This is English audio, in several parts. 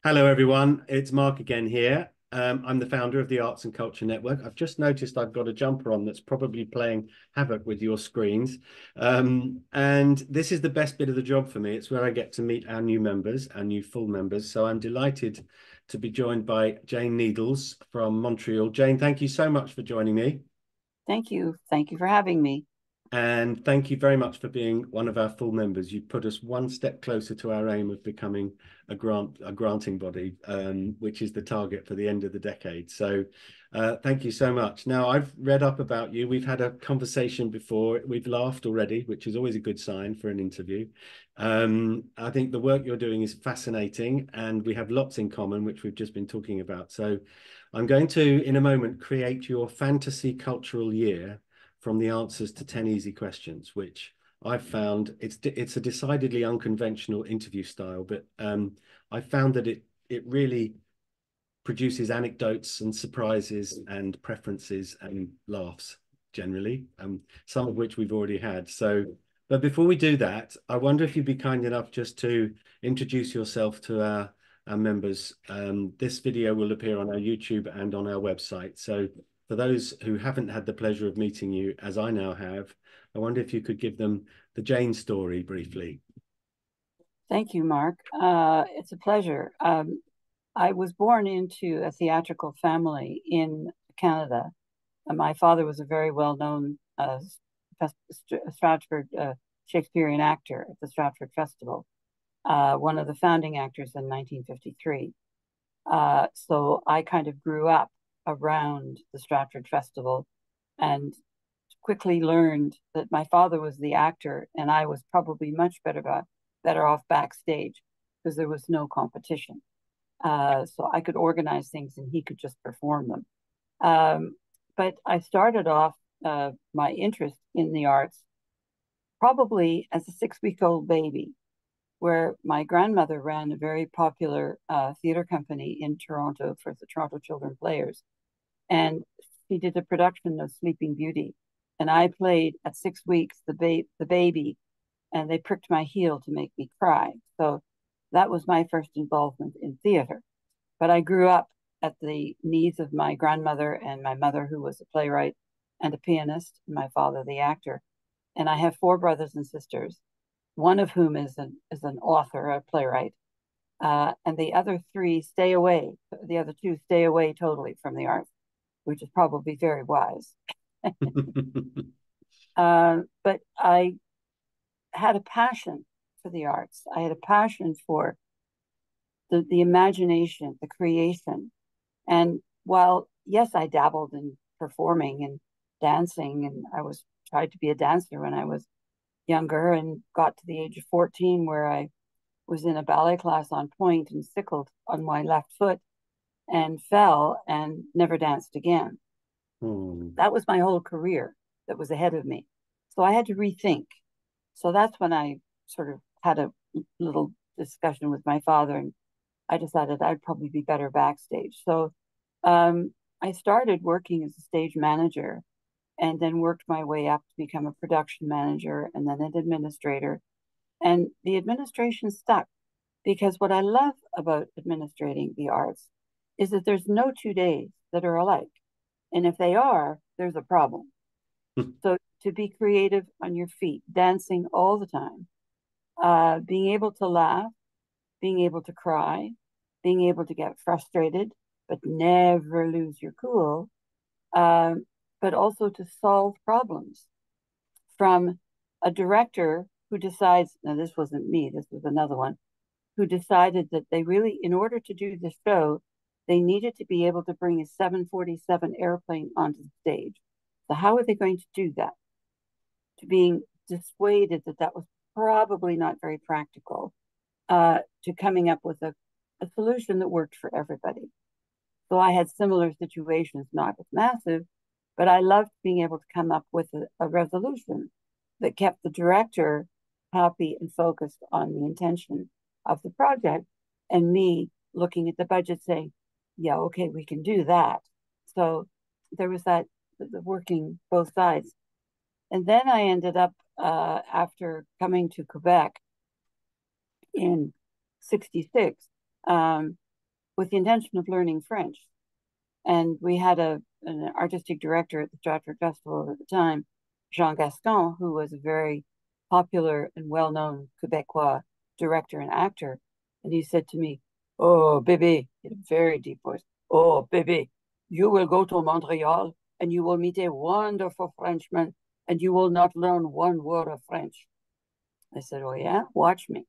Hello, everyone. It's Mark again here. I'm the founder of the Arts and Culture Network. I've just noticed I've got a jumper on that's probably playing havoc with your screens. And this is the best bit of the job for me. It's where I get to meet our new members, our new full members. So I'm delighted to be joined by Jane Needles from Montreal. Jane, thank you so much for joining me. Thank you. Thank you for having me. And thank you very much for being one of our full members. You've put us one step closer to our aim of becoming a granting body, which is the target for the end of the decade. So thank you so much. Now, I've read up about you. We've had a conversation before. We've laughed already, which is always a good sign for an interview. I think the work you're doing is fascinating, and we have lots in common, which we've just been talking about. So I'm going to, in a moment, create your fantasy cultural year from the answers to 10 easy questions, which I've found it's a decidedly unconventional interview style, but I found that it really produces anecdotes and surprises and preferences and laughs generally, some of which we've already had. So, but before we do that, I wonder if you'd be kind enough just to introduce yourself to our members. This video will appear on our YouTube and on our website. So for those who haven't had the pleasure of meeting you, as I now have, I wonder if you could give them the Jane story briefly. Thank you, Mark. It's a pleasure. I was born into a theatrical family in Canada. My father was a very well-known Stratford Shakespearean actor at the Stratford Festival, one of the founding actors in 1953. So I kind of grew up around the Stratford Festival and quickly learned that my father was the actor and I was probably much better off backstage because there was no competition. So I could organize things and he could just perform them. But I started off my interest in the arts probably as a 6-week-old baby, where my grandmother ran a very popular theater company in Toronto for the Toronto Children Players. And she did a production of Sleeping Beauty. And I played at 6 weeks the baby, and they pricked my heel to make me cry. So that was my first involvement in theater. But I grew up at the knees of my grandmother and my mother, who was a playwright and a pianist, and my father, the actor. And I have 4 brothers and sisters, one of whom is an author, a playwright. And the other 3 stay away. The other 2 stay away totally from the arts, which is probably very wise. But I had a passion for the arts. I had a passion for the imagination, the creation. And while, yes, I dabbled in performing and dancing, and I was tried to be a dancer when I was younger and got to the age of 14 where I was in a ballet class on point and sickled on my left foot and fell and never danced again. That was my whole career that was ahead of me. So I had to rethink. So that's when I sort of had a little discussion with my father, and I decided I'd probably be better backstage. So I started working as a stage manager and then worked my way up to become a production manager and then an administrator. And the administration stuck because what I love about administrating the arts is that there's no 2 days that are alike. And if they are, there's a problem. So to be creative on your feet, dancing all the time, being able to laugh, being able to cry, being able to get frustrated, but never lose your cool, but also to solve problems from a director who decides, now this wasn't me, this was another one, who decided that they really, in order to do the show, they needed to be able to bring a 747 airplane onto the stage. So how are they going to do that? To being dissuaded that that was probably not very practical, to coming up with a solution that worked for everybody. So I had similar situations, not as massive, but I loved being able to come up with a resolution that kept the director happy and focused on the intention of the project, and me looking at the budget saying, yeah, okay, we can do that. So there was that working both sides. And then I ended up, after coming to Quebec in 66, with the intention of learning French. And we had an artistic director at the Stratford Festival at the time, Jean Gaston, who was a very popular and well-known Quebecois director and actor. And he said to me, "Oh, baby," in a very deep voice, "Oh, baby, you will go to Montreal and you will meet a wonderful Frenchman and you will not learn one word of French." I said, "Oh, yeah? Watch me."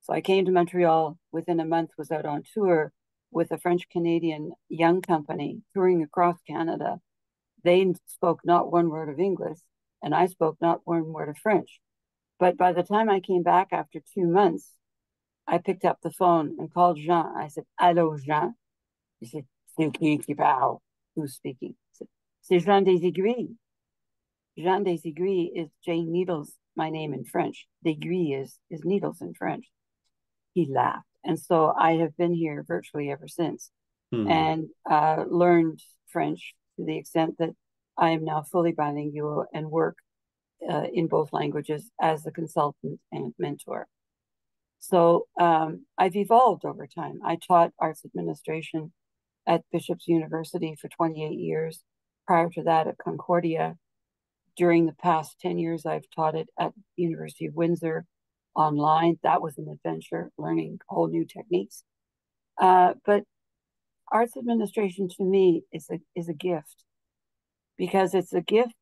So I came to Montreal. Within a month, was out on tour with a French-Canadian young company touring across Canada. They spoke not one word of English, and I spoke not one word of French. But by the time I came back after 2 months, I picked up the phone and called Jean. I said, "Allô, Jean?" He said, "C'est qui parle?" Who's speaking? I said, "C'est Jean des Aiguilles." Jean des Aiguilles is Jane Needles, my name in French. D'Aiguille is needles in French. He laughed. And so I have been here virtually ever since and learned French to the extent that I am now fully bilingual and work in both languages as a consultant and mentor. So I've evolved over time. I taught arts administration at Bishop's University for 28 years. Prior to that, at Concordia. During the past 10 years, I've taught it at the University of Windsor online. That was an adventure, learning whole new techniques. But arts administration to me is a gift because it's a gift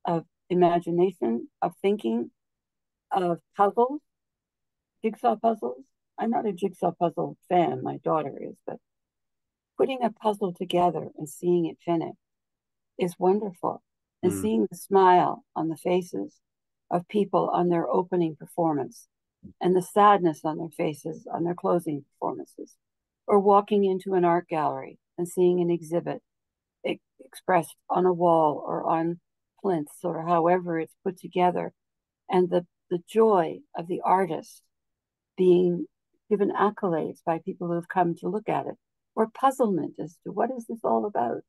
of imagination, of thinking, of puzzles, jigsaw puzzles. I'm not a jigsaw puzzle fan, my daughter is, but putting a puzzle together and seeing it finished is wonderful. And seeing the smile on the faces of people on their opening performance and the sadness on their faces on their closing performances, or walking into an art gallery and seeing an exhibit expressed on a wall or on plinths or however it's put together, and the joy of the artist being given accolades by people who have come to look at it, or puzzlement as to what is this all about.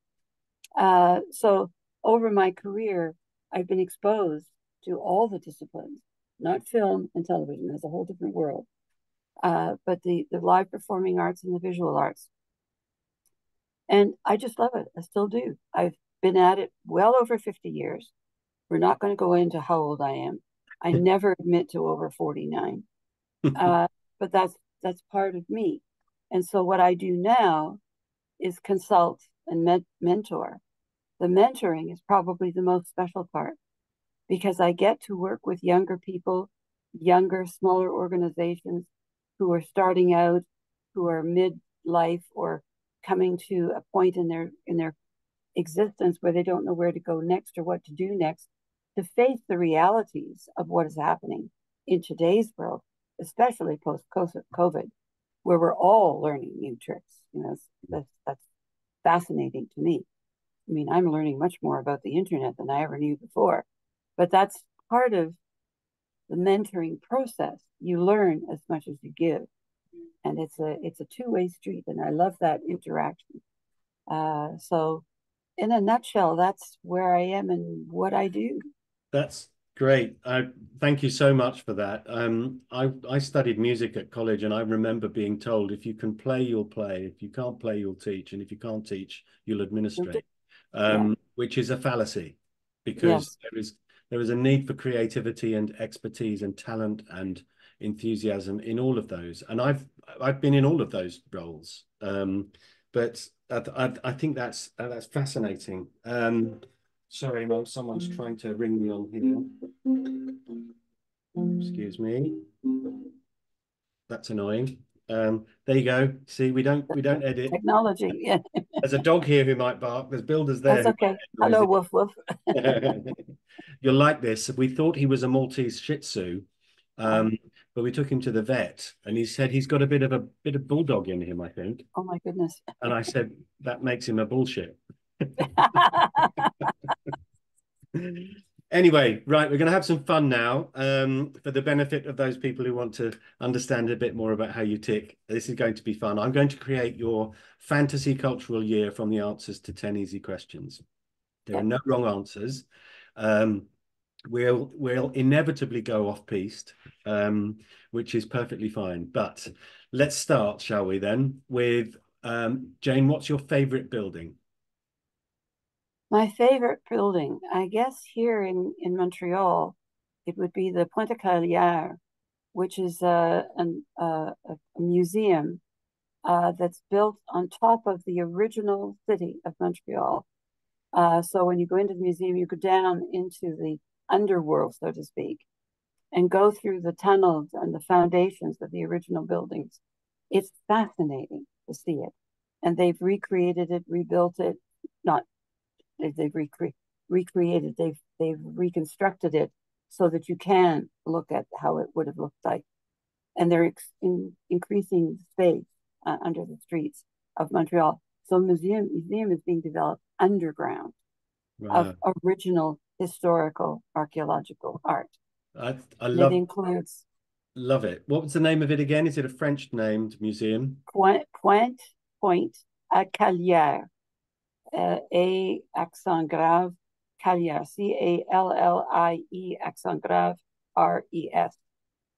So over my career, I've been exposed to all the disciplines, not film and television, that's a whole different world, but the live performing arts and the visual arts. And I just love it. I still do. I've been at it well over 50 years. We're not going to go into how old I am. I never admit to over 49. But that's part of me. And so what I do now is consult and mentor. The mentoring is probably the most special part because I get to work with younger people, younger, smaller organizations who are starting out, who are midlife or coming to a point in their existence where they don't know where to go next or what to do next, to face the realities of what is happening in today's world, especially post-COVID, where we're all learning new tricks. You know, that's fascinating to me. I mean, I'm learning much more about the internet than I ever knew before, but that's part of the mentoring process. You learn as much as you give, and it's a two-way street, and I love that interaction. So, in a nutshell, that's where I am and what I do. That's great. I thank you so much for that. I studied music at college, and I remember being told if you can play, you'll play. If you can't play, you'll teach, and if you can't teach, you'll administrate. Yeah. Which is a fallacy, because Yes. there is a need for creativity and expertise and talent and enthusiasm in all of those, and I've been in all of those roles. But I think that's fascinating. Sorry, Mum, someone's trying to ring me on here. Excuse me. That's annoying. There you go. See, we don't edit. Technology. Yeah. There's a dog here who might bark. There's builders there That's who okay. might Hello, get woof woof. noisy. You'll like this. We thought he was a Maltese Shih Tzu, Oh, but we took him to the vet, and he said he's got a bit of bulldog in him, I think. oh my goodness. And I said that makes him a bullshit. Anyway, right, we're going to have some fun now for the benefit of those people who want to understand a bit more about how you tick. This is going to be fun. I'm going to create your fantasy cultural year from the answers to 10 easy questions. There are no wrong answers. We'll inevitably go off piste, which is perfectly fine. But let's start, shall we then, with Jane, what's your favorite building? My favorite building, I guess here in Montreal, it would be the Pointe-à-Calière, which is a museum that's built on top of the original city of Montreal. So when you go into the museum, you go down into the underworld, so to speak, and go through the tunnels and the foundations of the original buildings. It's fascinating to see it. And they've recreated it, rebuilt it, not they've recreated, they've reconstructed it so that you can look at how it would have looked like. And they're increasing space under the streets of Montreal. So museum is being developed underground of Wow. original historical archaeological art. I And it love includes love it. What was the name of it again? Is it a French named museum? Point à Calière, A accent grave, Calière, Callie, accent grave, RES.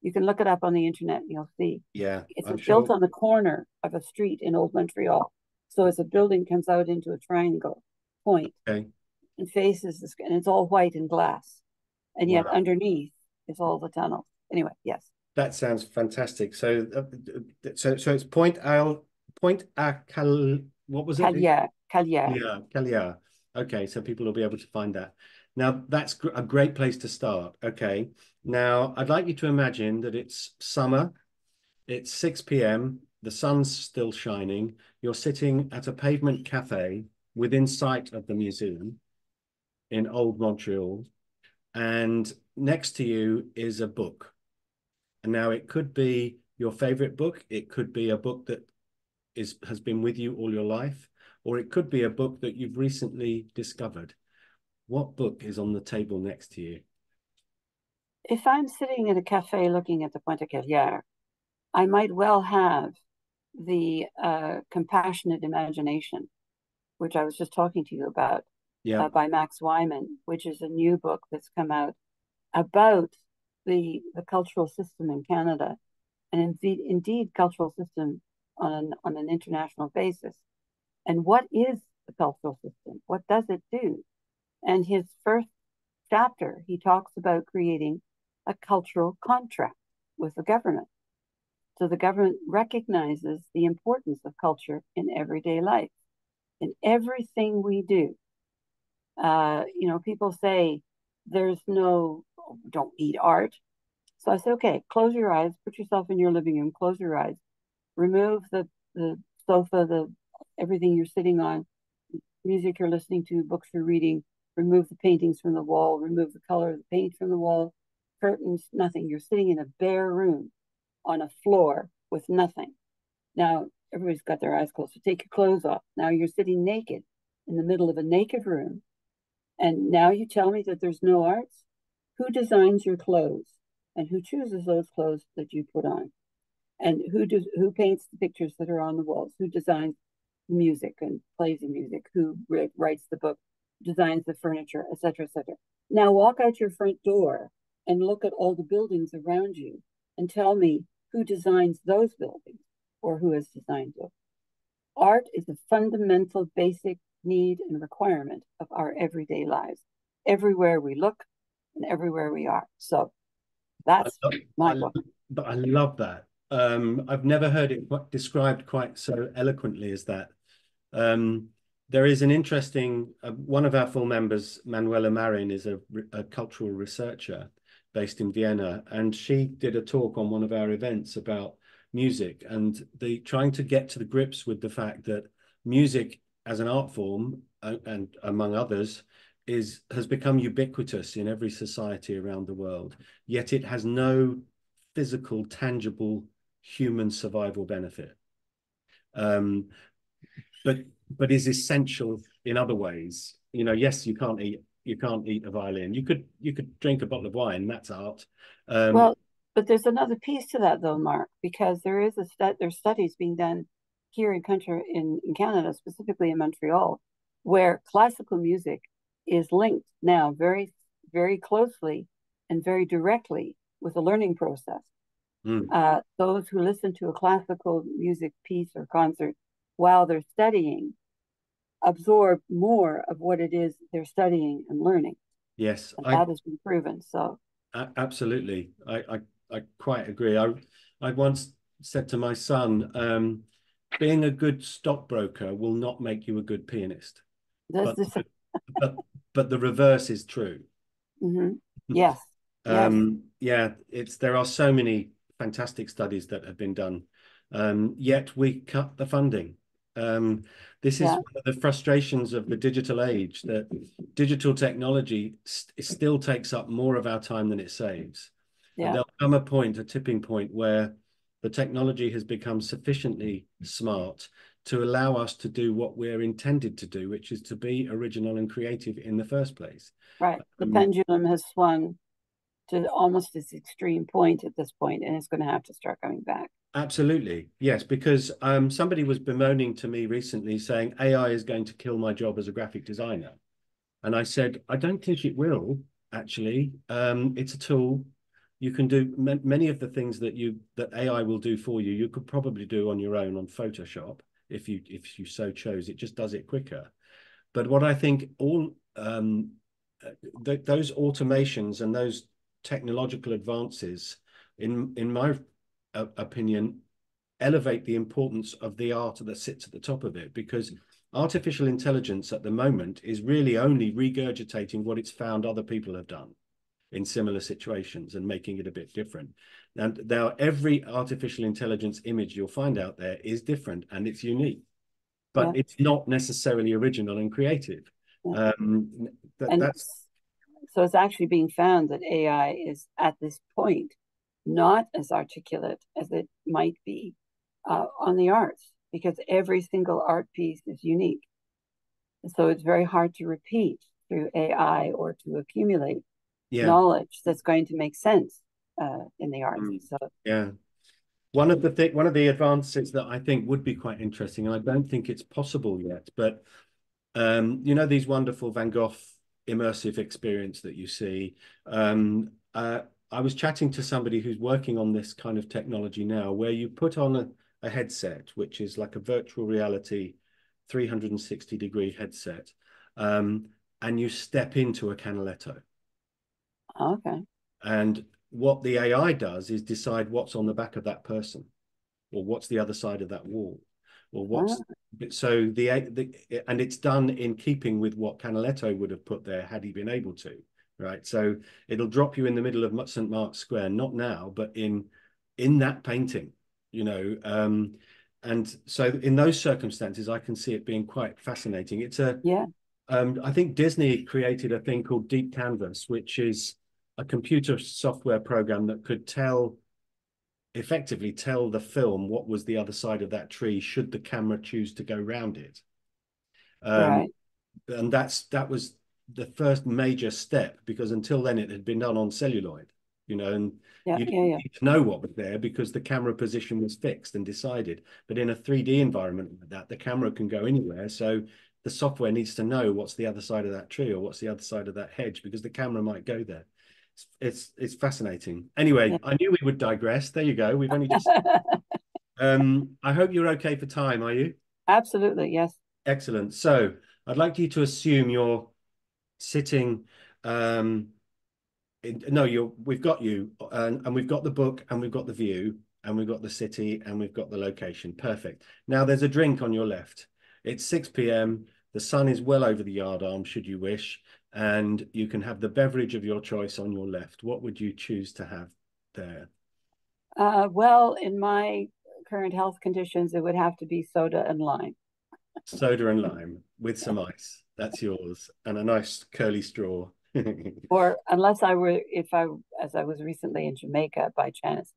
You can look it up on the internet and you'll see. Yeah, It's I'm built sure. on the corner of a street in Old Montreal. So as a building comes out into a triangle point Okay. and faces the sky, and it's all white and glass. And yet Wow. underneath is all the tunnels. Anyway, yes. That sounds fantastic. So it's Point à Cal, what was it? Calière, Calière. Calia. Okay, so people will be able to find that. Now, that's a great place to start. Okay. Now, I'd like you to imagine that it's summer, it's 6 p.m., the sun's still shining, you're sitting at a pavement cafe within sight of the museum in Old Montreal, and next to you is a book. And now it could be your favorite book, it could be a book that has been with you all your life, or it could be a book that you've recently discovered. What book is on the table next to you? If I'm sitting in a cafe looking at the Pointe Calière, I might well have the Compassionate Imagination, which I was just talking to you about, Yeah. by Max Wyman, which is a new book that's come out about the cultural system in Canada, and indeed cultural system on an international basis. And what is the cultural system? What does it do? And his first chapter, he talks about creating a cultural contract with the government. So the government recognizes the importance of culture in everyday life, in everything we do. People say don't eat art. So I say, okay, close your eyes, put yourself in your living room, close your eyes, remove the sofa, everything you're sitting on, music you're listening to, books you're reading, remove the paintings from the wall, remove the color of the paint from the wall, curtains, nothing. You're sitting in a bare room on a floor with nothing. Now, everybody's got their eyes closed. So take your clothes off. Now you're sitting naked in the middle of a naked room. And now you tell me that there's no arts? Who designs your clothes? And who chooses those clothes that you put on? And who paints the pictures that are on the walls? Who designs music and plays the music? Who writes the book, designs the furniture, etc., etc. Now walk out your front door and look at all the buildings around you and tell me who designs those buildings or who has designed them. Art is a fundamental, basic need and requirement of our everyday lives, everywhere we look and everywhere we are. So I that's love, my book. I love that. I've never heard it described quite so eloquently as that. Um, there is an interesting, one of our full members, Manuela Marin, is a cultural researcher based in Vienna, and she did a talk on one of our events about music and the trying to get to the grips with the fact that music as an art form, and among others, has become ubiquitous in every society around the world, yet it has no physical, tangible human survival benefit. Um, but is essential in other ways. Yes, you can't eat a violin. You could drink a bottle of wine. That's art. Um, Well, but there's another piece to that though, Mark, because there's studies being done here in Canada, specifically in Montreal, where classical music is linked now very, very closely and very directly with the learning process. mm, Those who listen to a classical music piece or concert while they're studying, absorb more of what it is they're studying and learning. Yes, And that has been proven. So absolutely. I quite agree. I once said to my son, being a good stockbroker will not make you a good pianist, that's but this. but but the reverse is true. Mm-hmm. Yes. Yes. Yeah, there are so many fantastic studies that have been done, yet we cut the funding. Um, this is Yeah. one of the frustrations of the digital age, that digital technology still takes up more of our time than it saves. But Yeah. there'll come a point, a tipping point, where the technology has become sufficiently smart to allow us to do what we're intended to do, which is to be original and creative in the first place. Right. The Um, pendulum has swung to almost its extreme point at this point, and it's going to have to start coming back. Absolutely. Yes, because somebody was bemoaning to me recently saying AI is going to kill my job as a graphic designer. And I said, I don't think it will, actually. It's a tool. You can do many of the things that AI will do for you. You could probably do on your own on Photoshop if you so chose. It just does it quicker. But what I think all those automations and those technological advances, in my opinion, elevate the importance of the art that sits at the top of it, because artificial intelligence at the moment is really only regurgitating what it's found other people have done in similar situations and making it a bit different. And now every artificial intelligence image you'll find out there is different and it's unique, but Yeah. it's not necessarily original and creative. Yeah. Um, And that's so it's actually being found that AI is at this point not as articulate as it might be on the arts, because every single art piece is unique. So it's very hard to repeat through AI or to accumulate yeah. knowledge that's going to make sense in the arts. Mm. So Yeah. One of the advances that I think would be quite interesting, and I don't think it's possible yet, but you know, these wonderful Van Gogh immersive experience that you see. I was chatting to somebody who's working on this kind of technology now, where you put on a headset, which is like a virtual reality 360-degree headset, um, and you step into a Canaletto. okay. And what the AI does is decide what's on the back of that person, or what's the other side of that wall, or what's Ah, so and it's done in keeping with what Canaletto would have put there had he been able to, right? So it'll drop you in the middle of St. Mark's Square, not now, but in that painting, you know. And so in those circumstances, I can see it being quite fascinating. yeah. I think Disney created a thing called Deep Canvas, which is a computer software program that could effectively tell the film what was the other side of that tree should the camera choose to go round it. Um, Right. and that was the first major step, because until then it had been done on celluloid, you know, and Yeah. you Yeah. didn't Yeah. need to know what was there because the camera position was fixed and decided. But in a 3D environment like that, the camera can go anywhere. So the software needs to know what's the other side of that tree or what's the other side of that hedge, because the camera might go there. It's fascinating. Anyway, I knew we would digress. There you go. We've only just Yeah. I hope you're okay for time, are you? Absolutely. Yes. Excellent. So I'd like you to assume you're sitting no, we've got you, and we've got the book, and we've got the view, and we've got the city, and we've got the location. Perfect. Now there's a drink on your left. It's 6 p.m. The sun is well over the yard arm, should you wish, and you can have the beverage of your choice on your left. What would you choose to have there? Well, in my current health conditions, it would have to be soda and lime. Soda and lime with some ice. That's yours. And a nice curly straw. Or unless I were, if I, as I was recently in Jamaica by chance,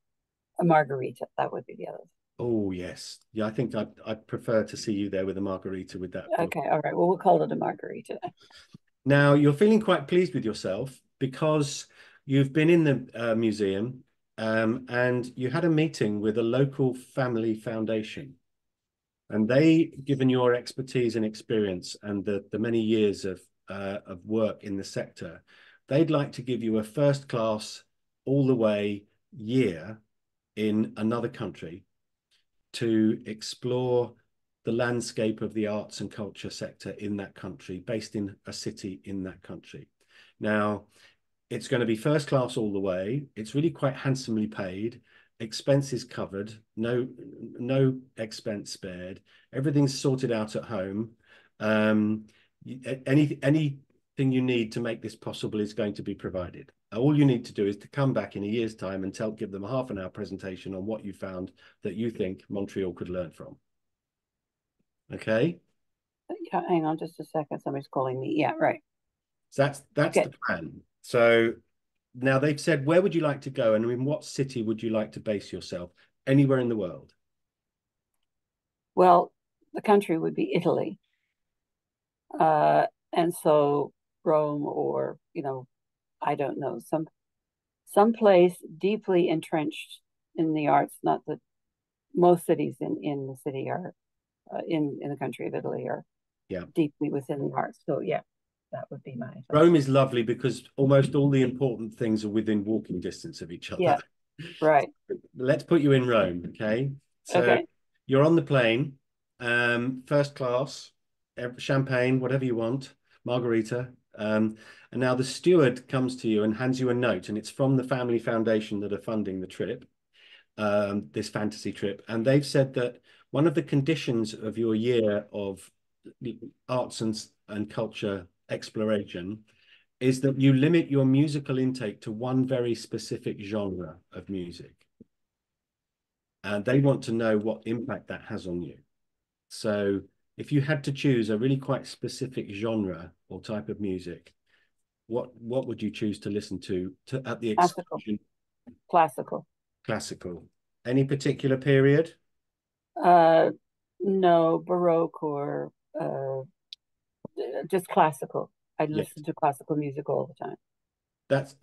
a margarita. That would be the other. Oh, yes. Yeah, I think I'd prefer to see you there with a margarita with that book. Okay. All right. Well, we'll call it a margarita. Now, you're feeling quite pleased with yourself because you've been in the museum, and you had a meeting with a local family foundation. And they, given your expertise and experience and the many years of work in the sector, they'd like to give you a first class all the way year in another country to explore the landscape of the arts and culture sector in that country, based in a city in that country. Now, it's going to be first class all the way. It's really quite handsomely paid, expenses covered, no expense spared. Everything's sorted out at home. Anything you need to make this possible is going to be provided. All you need to do is to come back in a year's time and give them a half-an-hour presentation on what you found that you think Montreal could learn from. Okay? Yeah, hang on just a second. Somebody's calling me. Yeah, right. So that's Okay. the plan. So now they've said, where would you like to go? And in what city would you like to base yourself? Anywhere in the world. Well, the country would be Italy. And so Rome, or, I don't know, some place deeply entrenched in the arts. Not that most cities in the city are in the country of Italy are Yeah. deeply within the arts. So yeah, that would be my thought. Rome is lovely because almost all the important things are within walking distance of each other. Yeah, right. Let's put you in Rome, okay? So Okay. you're on the plane, first class, champagne, whatever you want, margarita. And now the steward comes to you and hands you a note, and it's from the family foundation that are funding the trip, this fantasy trip. And they've said that one of the conditions of your year of arts and culture exploration is that you limit your musical intake to one very specific genre of music. And they want to know what impact that has on you. So if you had to choose a really quite specific genre or type of music, what would you choose to listen to at the exclusion? Classical. Classical. Any particular period? No, Baroque or just classical. I Yes. listen to classical music all the time. That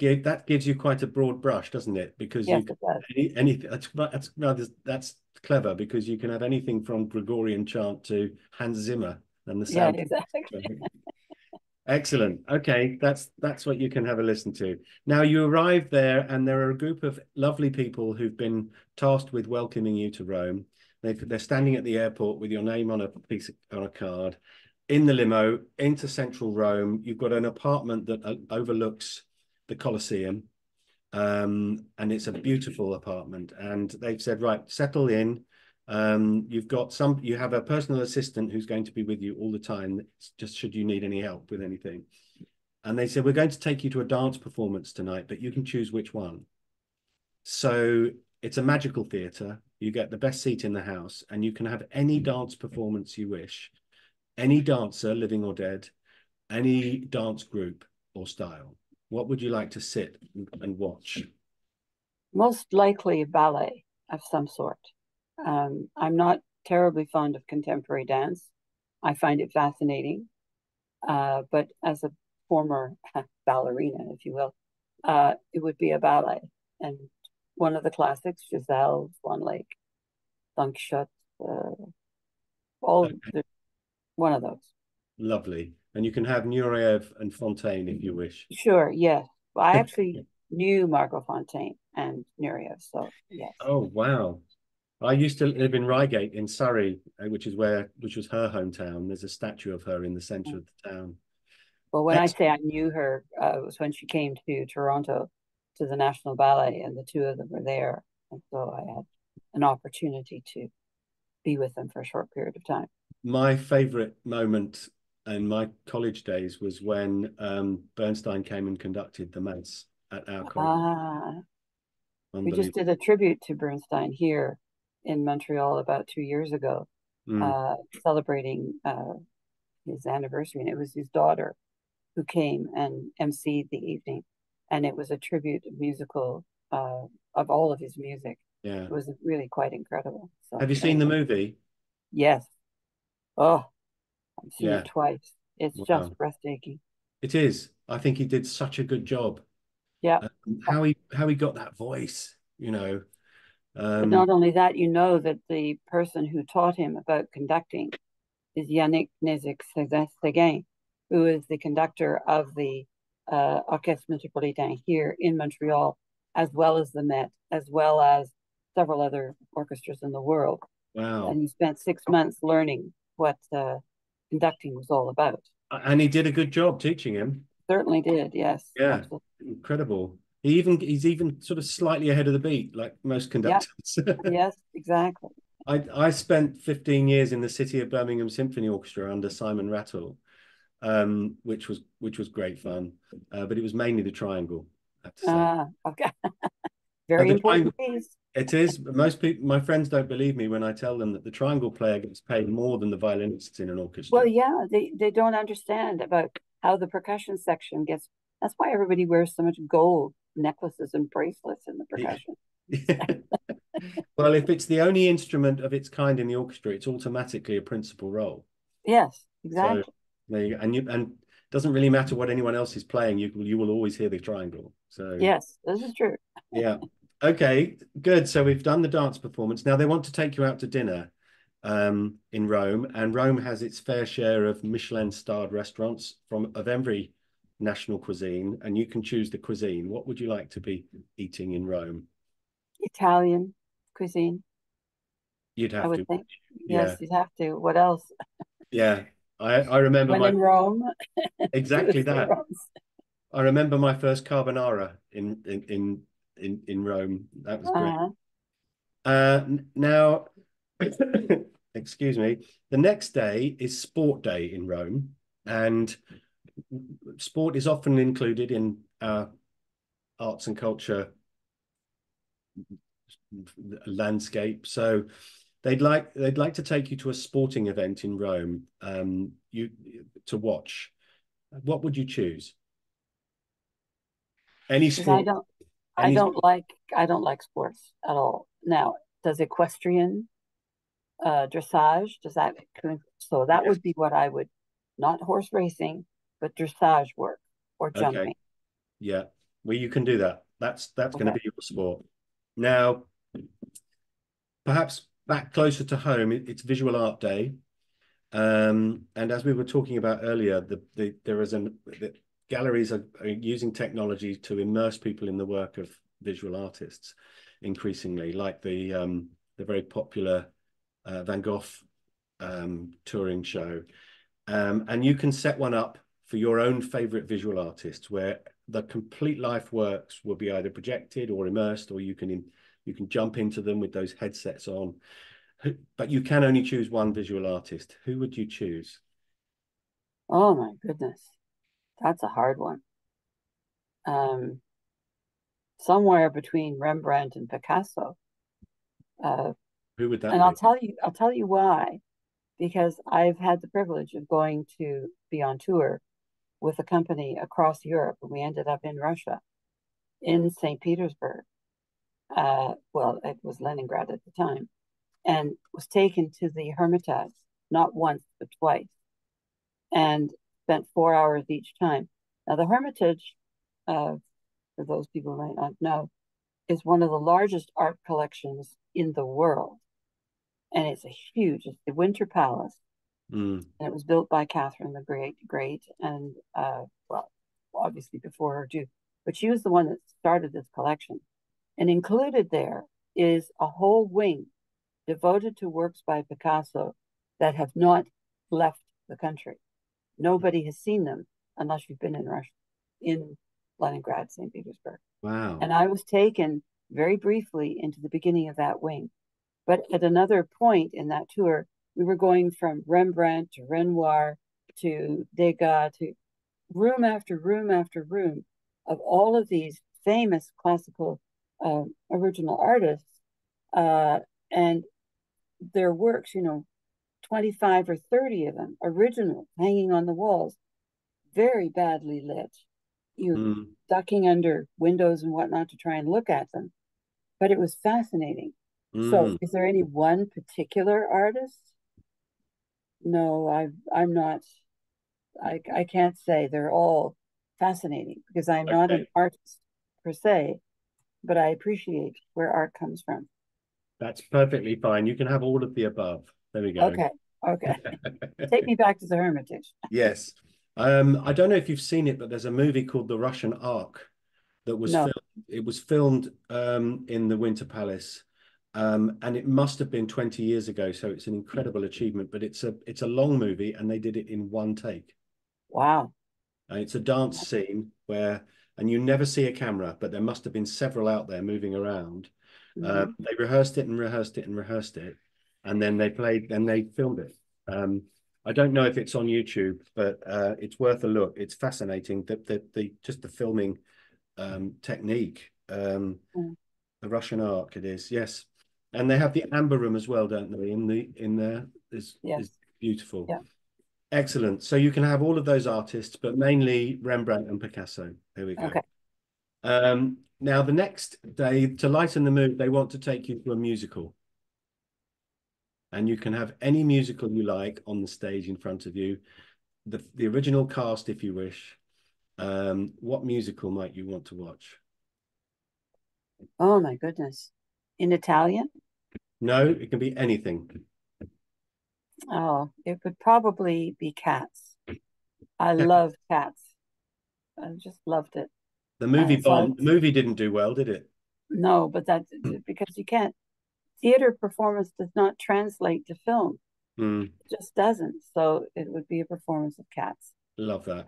gives you quite a broad brush, doesn't it? Because Yes, you it does. anything that's clever, because you can have anything from Gregorian chant to Hans Zimmer and the Yeah, sound. exactly. Excellent. Okay, that's what you can have a listen to. Now you arrive there, and there are a group of lovely people who've been tasked with welcoming you to Rome. They're standing at the airport with your name on a card, in the limo into central Rome. You've got an apartment that overlooks the Colosseum, and it's a beautiful apartment. And they've said, right, settle in. You have a personal assistant who's going to be with you all the time, just should you need any help with anything. And they said, we're going to take you to a dance performance tonight, but you can choose which one. So it's a magical theatre. You get the best seat in the house, and you can have any dance performance you wish, any dancer, living or dead, any dance group or style. What would you like to sit and watch? Most likely ballet of some sort. I'm not terribly fond of contemporary dance. I find it fascinating. But as a former ballerina, if you will, it would be a ballet. And one of the classics, Giselle, Swan Lake, Dunkshot, one of those. Lovely. And you can have Nureyev and Fontaine if you wish. Sure, yes. Well, I actually knew Margot Fontaine and Nureyev, so yes. Oh, wow. I used to live in Reigate in Surrey, which was her hometown. There's a statue of her in the center of the town. Well, when I say I knew her, it was when she came to Toronto to the National Ballet, and the two of them were there. And so I had an opportunity to be with them for a short period of time. My favorite moment in my college days was when Bernstein came and conducted the Mass at our college. We just did a tribute to Bernstein here in Montreal about 2 years ago, celebrating his anniversary. And it was his daughter who came and emceed the evening. And it was a tribute musical of all of his music. Yeah. It was really quite incredible. So, have you seen the movie? Yes. Oh, I've seen Yeah. it twice. It's just breathtaking. It is. I think he did such a good job. Yeah. How he got that voice, But not only that, you know that the person who taught him about conducting is Yannick Nézet-Séguin, who is the conductor of the Orchestre Metropolitain here in Montreal, as well as the Met, as well as several other orchestras in the world. Wow. and you spent 6 months learning what conducting was all about. And he did a good job teaching him. Certainly did. Yes, Yeah, absolutely. incredible. He's even sort of slightly ahead of the beat, like most Yep. conductors. Yes, exactly. I spent 15 years in the City of Birmingham Symphony Orchestra under Simon Rattle, which was great fun. But it was mainly the triangle, I have to say. Okay. Very The triangle, important piece. it is. Most people, my friends don't believe me when I tell them that the triangle player gets paid more than the violinists in an Well, orchestra. yeah, they don't understand about how the percussion section gets. That's why everybody wears so much gold necklaces and bracelets in the percussion. Well, if it's the only instrument of its kind in the orchestra, it's automatically a principal role. Yes, So exactly. there you go. And doesn't really matter what anyone else is playing, you will always hear the triangle. So Yes, this is true. yeah. Okay, good. So we've done the dance performance. Now they want to take you out to dinner in Rome, and Rome has its fair share of Michelin-starred restaurants of every national cuisine, and you can choose the cuisine. What would you like to be eating in Rome? Italian cuisine, You'd I have would to, think. yeah, Yes, you'd have to. What else? yeah. I remember When my in Rome, do exactly as the that. Romans. I remember my first carbonara in Rome. That was great. Uh, Now, excuse me. The next day is sport day in Rome, and sport is often included in arts and culture landscape. So they'd like to take you to a sporting event in Rome, you to watch. What would you choose? Any because I sport? don't, I Any don't like, I don't like sports at all. Now, does equestrian dressage, does that, so that Yes. would be what I would, not horse racing, but dressage work or Okay. jumping. Yeah. Well, you can do that. That's going to Okay. be your sport. Now, perhaps back closer to home, it's Visual Art Day. And as we were talking about earlier, the galleries are using technology to immerse people in the work of visual artists increasingly, like the very popular Van Gogh touring show. And you can set one up for your own favorite visual artist, where the complete life works will be either projected or immersed, or you can jump into them with those headsets on. But you can only choose one visual artist. Who would you choose? Oh my goodness. That's a hard one. Um, Somewhere between Rembrandt and Picasso. Uh, Who would that and be? I'll tell you why, because I've had the privilege of going to be on tour with a company across Europe, and we ended up in Russia, in St. Petersburg. Well, it was Leningrad at the time, and was taken to the Hermitage not once but twice, and spent 4 hours each time. Now, the Hermitage, uh, for those people who might not know, is one of the largest art collections in the world, and it's a huge. It's the Winter Palace, Mm, and it was built by Catherine the Great, and well, obviously before her too, but she was the one that started this collection. And included there is a whole wing devoted to works by Picasso that have not left the country. Nobody has seen them unless you've been in Russia, in Leningrad, St. Petersburg. wow. And I was taken very briefly into the beginning of that wing. But at another point in that tour, we were going from Rembrandt to Renoir to Degas to room after room after room of all of these famous classical original artists and their works, 25 or 30 of them, original, hanging on the walls, very badly lit. You Mm, ducking under windows and whatnot to try and look at them. But it was fascinating. So, mm. is there any one particular artist? No, I'm not. I can't say they're all fascinating because I'm not an Okay, artist per se, but I appreciate where art comes from. that's perfectly fine. You can have all of the above. There we go. Okay, okay. Take me back to the Hermitage. Yes. I don't know if you've seen it, but there's a movie called The Russian Ark that was No. filmed. It was filmed in the Winter Palace, and it must have been 20 years ago, so it's an incredible achievement. But it's a long movie, and they did it in one take. Wow. And it's a dance scene where, and you never see a camera, but there must have been several out there moving around. Mm-hmm. They rehearsed it and rehearsed it and rehearsed it, and then they filmed it. I don't know if it's on YouTube, but it's worth a look. It's fascinating that the just the filming technique, Mm. the Russian arc it is, yes. And they have the amber room as well, don't they? In there Yes. is beautiful. Yeah. Excellent. So you can have all of those artists, but mainly Rembrandt and Picasso. There we go. Okay. Now the next day, to lighten the mood, they want to take you to a musical. And you can have any musical you like on the stage in front of you. The original cast, if you wish. What musical might you want to watch? Oh my goodness. In Italian? No, it can be anything. Oh, it would probably be Cats. I love Cats. I just loved it. The movie So bombed. The movie didn't do well, did it? no, but that's because you can't. Theater performance does not translate to film. Mm, It just doesn't. So it would be a performance of Cats. love that.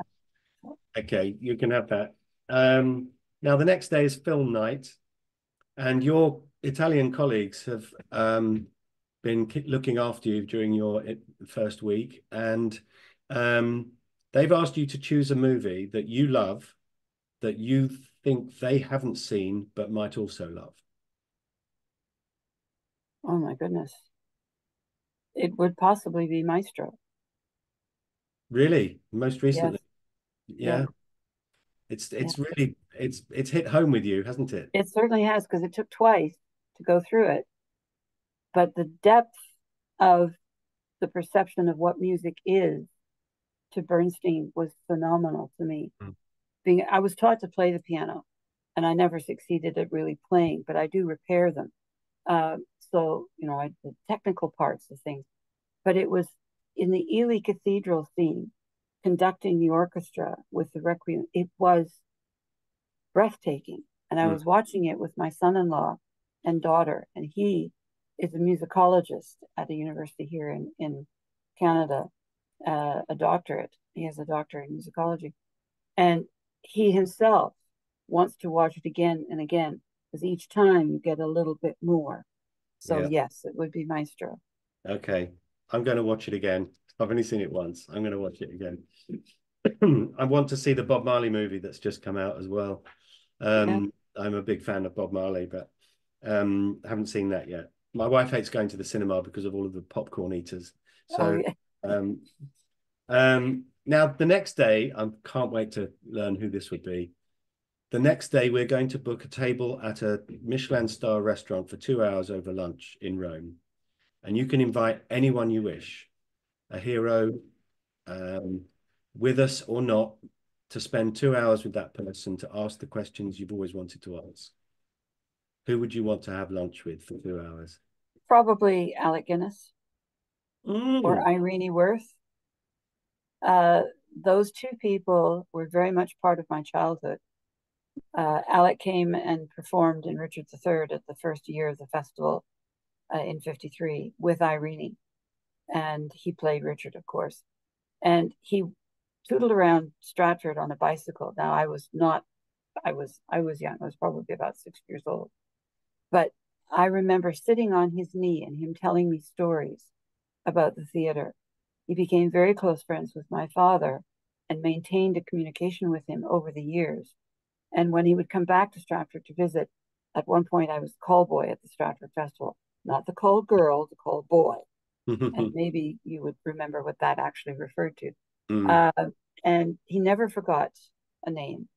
Okay, you can have that. Now the next day is film night, and your Italian colleagues have been looking after you during your first week, and um, they've asked you to choose a movie that you love, that you think they haven't seen but might also love. Oh my goodness. It would possibly be Maestro. Really, most Yes. recently, Yeah. yeah. Yeah. It's really it's hit home with you, hasn't it? It certainly has because it took twice to go through it. But the depth of the perception of what music is to Bernstein was phenomenal to me. Mm. I was taught to play the piano, and I never succeeded at really playing, but I do repair them. Uh, so the technical parts of things. But it was in the Ely Cathedral scene, conducting the orchestra with the Requiem. It was breathtaking, and I Mm. was watching it with my son-in-law and daughter, and he is a musicologist at a university here in Canada, a doctorate. He has a doctorate in musicology. And he himself wants to watch it again and again because each time you get a little bit more. So, Yeah. yes, it would be Maestro. Okay. I'm going to watch it again. I've only seen it once. I'm going to watch it again. I want to see the Bob Marley movie that's just come out as well. Yeah. I'm a big fan of Bob Marley, but haven't seen that yet. My wife hates going to the cinema because of all of the popcorn eaters. Oh, So yeah. um, now the next day, I can't wait to learn who this would be. The next day, we're going to book a table at a Michelin star restaurant for 2 hours over lunch in Rome. And you can invite anyone you wish, a hero, um, with us or not, to spend 2 hours with that person to ask the questions you've always wanted to ask. Who would you want to have lunch with for 2 hours? Probably Alec Guinness or Mm, Irene Worth. Uh, those two people were very much part of my childhood. Alec came and performed in Richard III at the first year of the festival in '53 with Irene, and he played Richard, of course. And he tootled around Stratford on a bicycle. Now I was not, I was young. I was probably about 6 years old, but I remember sitting on his knee and him telling me stories about the theater. He became very close friends with my father and maintained a communication with him over the years. And when he would come back to Stratford to visit, at one point I was call boy at the Stratford Festival, not the call girl, the call boy. And mm, maybe you would remember what that actually referred to. Uh, and he never forgot a name.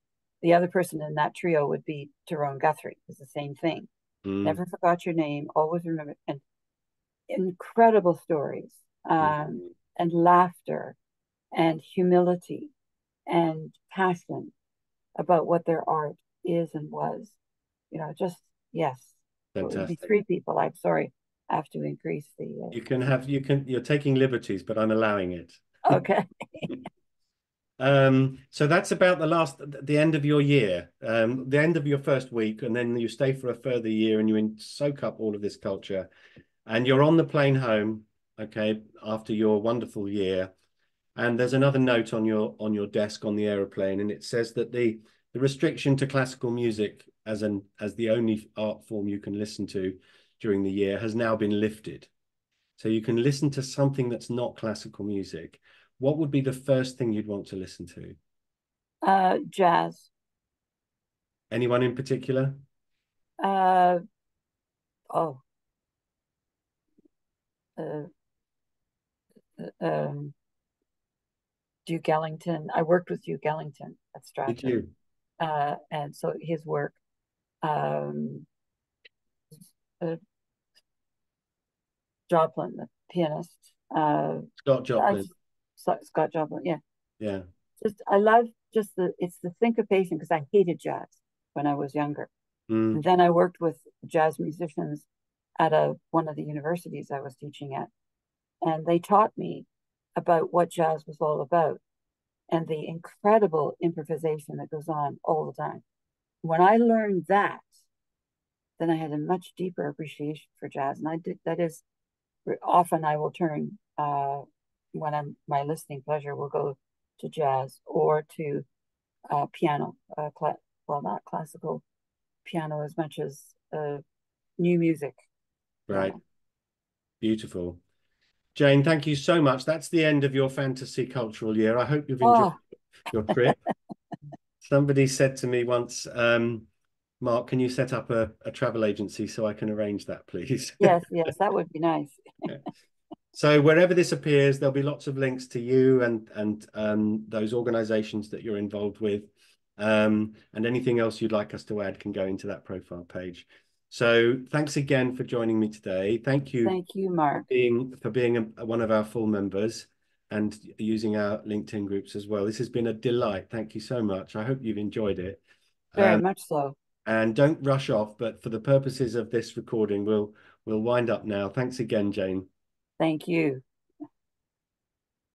The other person in that trio would be Tyrone Guthrie. It was the same thing. mm, Never forgot your name, always remember. And incredible stories, mm. and laughter and humility and passion about what their art is and was. Just yes. So it would be Fantastic. three people. I'm sorry, I have to increase the. You're taking liberties, but I'm allowing it. Okay. So that's about the end of your year, the end of your first week, and then you stay for a further year and you soak up all of this culture. And you're on the plane home, okay, after your wonderful year. And there's another note on your desk on the aeroplane, and it says that the restriction to classical music as the only art form you can listen to during the year has now been lifted. So you can listen to something that's not classical music. What would be the first thing you'd want to listen to? Jazz. Anyone in particular? Uh, oh, uh, um, Duke Ellington. I worked with Duke Ellington at Did Stratford, you? and so his work. Um, uh, Joplin, the pianist. Scott I Joplin. just, Scott Joplin. Yeah, Yeah. just I love just the syncopation because I hated jazz when I was younger, and Mm, then I worked with jazz musicians at one of the universities I was teaching at, and they taught me about what jazz was all about and the incredible improvisation that goes on all the time. When I learned that, then I had a much deeper appreciation for jazz, and I did that is often I will turn when my listening pleasure will go to jazz or to piano. Well, not classical piano as much as new music right. piano. Beautiful. Jane, thank you so much. That's the end of your fantasy cultural year. I hope you've enjoyed Oh, your trip. Somebody said to me once, Mark, can you set up a travel agency so I can arrange that, please? yes, yes, that would be nice. So wherever this appears, there'll be lots of links to you and those organizations that you're involved with. And anything else you'd like us to add can go into that profile page. So thanks again for joining me today. Thank you Thank you, Mark. for being one of our full members and using our LinkedIn groups as well. This has been a delight. Thank you so much. I hope you've enjoyed it. Very Um, much so. and don't rush off, but for the purposes of this recording, we'll wind up now. Thanks again, Jane. Thank you.